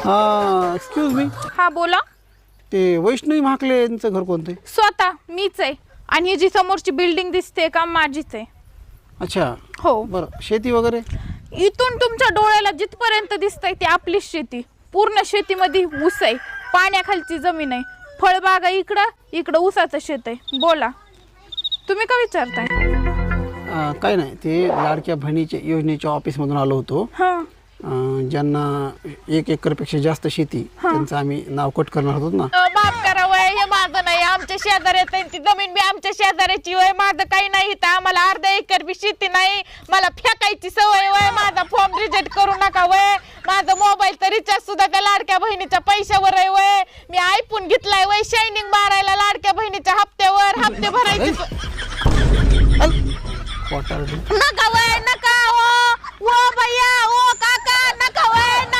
Excuse me, हा बोला. ते वैष्णवी महाकले यांचं घर कोणतं आहे? स्वतः मीच आहे. आणि ही जी समोरची बिल्डिंग दिसते का माझीच आहे. अच्छा, हो. बरं. शेती वगैरे? इथून तुमच्या डोळ्याला जिथपर्यंत दिसतंय ती आपलीच शेती. पूर्ण शेतीमध्ये ऊस आहे, पाण्याखालची जमीन आहे, फळबागा इकडं ऊसाचं शेत आहे. बोला, तुम्ही का विचारताय? काय नाही, ते लाडक्या बहिणीच्या योजनेच्या ऑफिसमधून आलो होतो. हां ज्यांना 1 एकरपेक्षा जास्त शेती, त्यांचं आम्ही नाव कट करणार होतो ना. माफ करा वय, हे माझं नाही, आमच्या शेजाऱ्यात आहे ती जमीन बी आमच्या शेजाऱ्याची वय. माझं काही नाही इथं, आम्हाला अर्धा एकर बी शेती नाही. मला फेकायची सवय वय. माझा फॉर्म रिजेक्ट करू नका वय. माझं मोबाईलचं रिचार्ज सुद्धा त्या लाडक्या बहिणीच्या पैशावर आहे वय. मी आयफोन घेतलाय वय शायनिंग मारायला लाडक्या बहिणीच्या हप्त्यावर. हप्ते भरायचे नका वय, नका. ओ भैया, ओ